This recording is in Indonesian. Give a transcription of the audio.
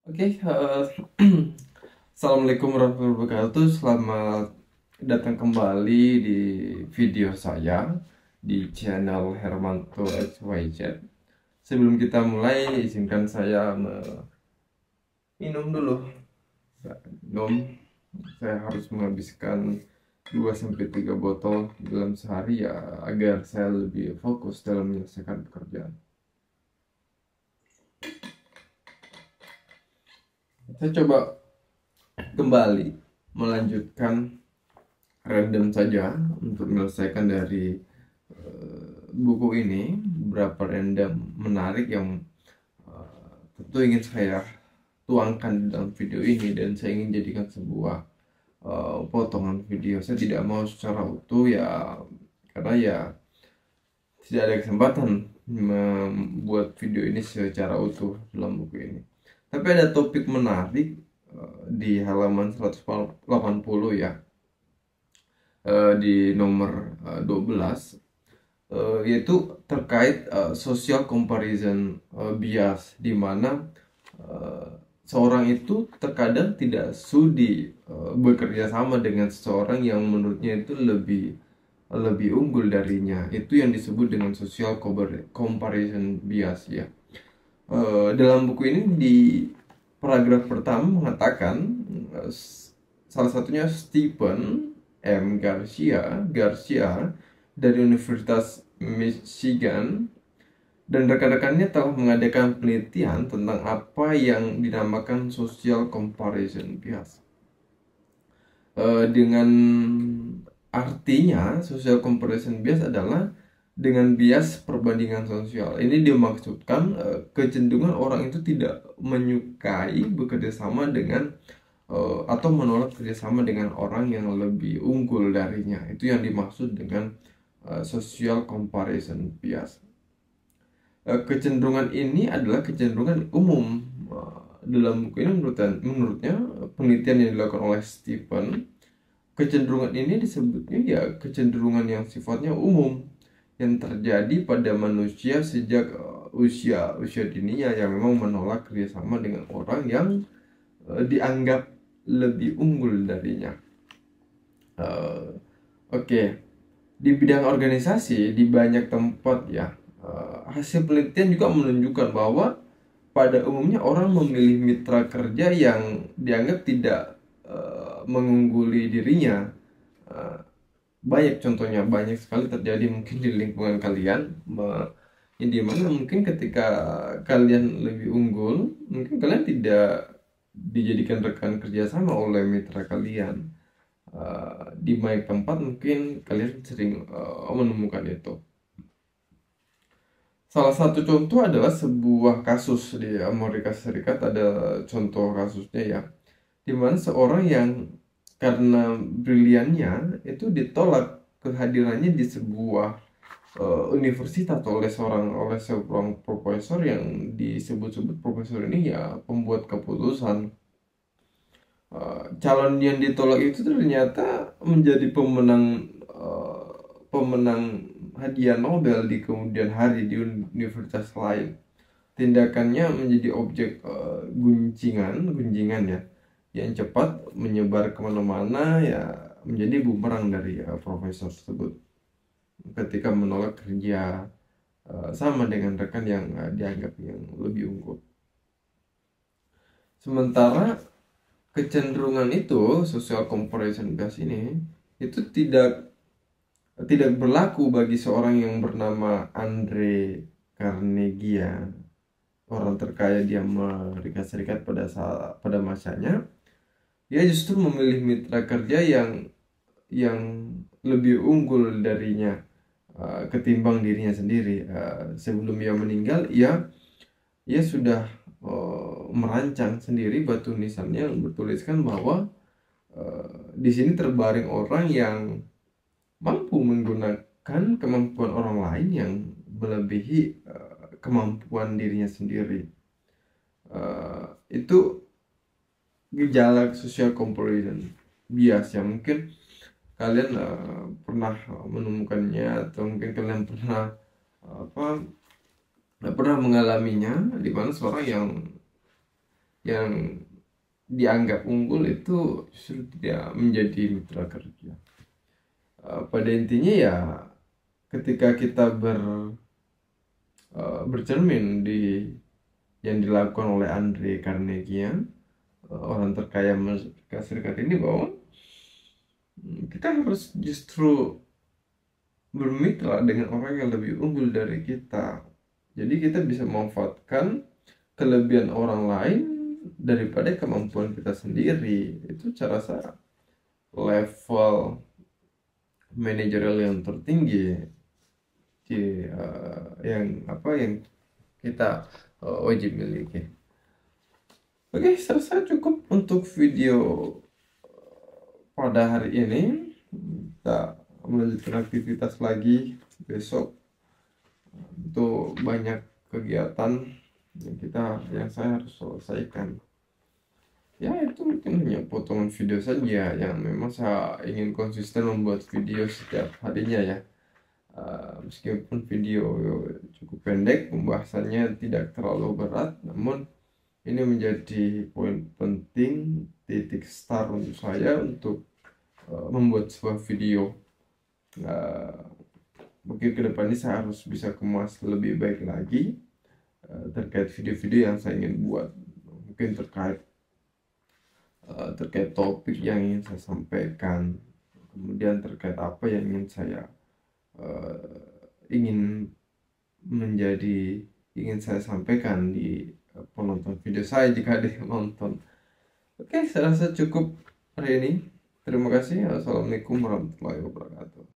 Oke, Assalamualaikum warahmatullahi wabarakatuh. Selamat datang kembali di video saya di channel Hermanto XYZ. Sebelum kita mulai, izinkan saya minum dulu. Minum, saya harus menghabiskan 2 sampai 3 botol dalam sehari ya, agar saya lebih fokus dalam menyelesaikan pekerjaan. Saya coba kembali melanjutkan random saja untuk menyelesaikan dari buku ini, beberapa random menarik yang tentu ingin saya tuangkan dalam video ini, dan saya ingin jadikan sebuah potongan video. Saya tidak mau secara utuh ya, karena ya tidak ada kesempatan membuat video ini secara utuh dalam buku ini. Tapi ada topik menarik di halaman 180 ya, di nomor 12, yaitu terkait social comparison bias, di mana seorang itu terkadang tidak sudi bekerja sama dengan seseorang yang menurutnya itu lebih unggul darinya. Itu yang disebut dengan social comparison bias ya. Dalam buku ini di paragraf pertama mengatakan, salah satunya Stephen M. Garcia dari Universitas Michigan dan rekan-rekannya telah mengadakan penelitian tentang apa yang dinamakan social comparison bias. Dengan artinya, social comparison bias adalah dengan bias perbandingan sosial. Ini dimaksudkan kecenderungan orang itu tidak menyukai bekerja sama dengan atau menolak kerjasama dengan orang yang lebih unggul darinya. Itu yang dimaksud dengan social comparison bias. Kecenderungan ini adalah kecenderungan umum. Dalam buku ini menurutnya penelitian yang dilakukan oleh Stephen, kecenderungan ini disebutnya ya kecenderungan yang sifatnya umum yang terjadi pada manusia sejak usia dininya, yang memang menolak kerjasama dengan orang yang dianggap lebih unggul darinya. Oke. Di bidang organisasi di banyak tempat ya, hasil penelitian juga menunjukkan bahwa pada umumnya orang memilih mitra kerja yang dianggap tidak mengungguli dirinya. Banyak contohnya, banyak sekali terjadi mungkin di lingkungan kalian, yang dimana mungkin ketika kalian lebih unggul, mungkin kalian tidak dijadikan rekan kerjasama oleh mitra kalian. Di banyak tempat mungkin kalian sering menemukan itu. Salah satu contoh adalah sebuah kasus di Amerika Serikat. Ada contoh kasusnya ya, dimana seorang yang karena briliannya itu ditolak kehadirannya di sebuah universitas oleh seorang profesor yang disebut-sebut profesor ini ya pembuat keputusan. Calon yang ditolak itu ternyata menjadi pemenang hadiah Nobel di kemudian hari di universitas lain. Tindakannya menjadi objek gunjingan ya, yang cepat menyebar kemana-mana ya, menjadi bumerang dari profesor tersebut ketika menolak kerja sama dengan rekan yang dianggap yang lebih unggul. Sementara kecenderungan itu, social comparison bias ini, itu tidak berlaku bagi seorang yang bernama Andre Carnegie, orang terkaya di Amerika Serikat pada masanya. Dia justru memilih mitra kerja yang lebih unggul darinya ketimbang dirinya sendiri. Sebelum ia meninggal, ia sudah merancang sendiri batu nisannya yang bertuliskan bahwa di sini terbaring orang yang mampu menggunakan kemampuan orang lain yang melebihi kemampuan dirinya sendiri. Itu gejala social comparison bias yang mungkin kalian pernah menemukannya, atau mungkin kalian pernah mengalaminya, di mana seorang yang yang dianggap unggul itu justru tidak menjadi mitra kerja. Pada intinya ya, ketika kita bercermin di yang dilakukan oleh Andre Carnegie, orang terkaya Amerika Serikat ini, bahwa kita harus justru bermitra dengan orang yang lebih unggul dari kita. Jadi kita bisa memanfaatkan kelebihan orang lain daripada kemampuan kita sendiri. Itu cara saya level manajerial yang tertinggi yang kita wajib miliki. Oke, selesai, cukup untuk video pada hari ini. Kita melanjutkan aktivitas lagi besok. Itu banyak kegiatan yang saya harus selesaikan. Ya, itu mungkin hanya potongan video saja yang memang saya ingin konsisten membuat video setiap harinya ya. Meskipun video cukup pendek, pembahasannya tidak terlalu berat, namun ini menjadi poin penting, titik start untuk saya untuk membuat sebuah video. Mungkin kedepannya saya harus bisa kemas lebih baik lagi terkait video-video yang saya ingin buat. Mungkin terkait topik yang ingin saya sampaikan, kemudian terkait apa yang ingin saya ingin saya sampaikan di penonton video saya jika ada yang nonton. Oke, saya rasa cukup hari ini. Terima kasih. Assalamualaikum warahmatullahi wabarakatuh.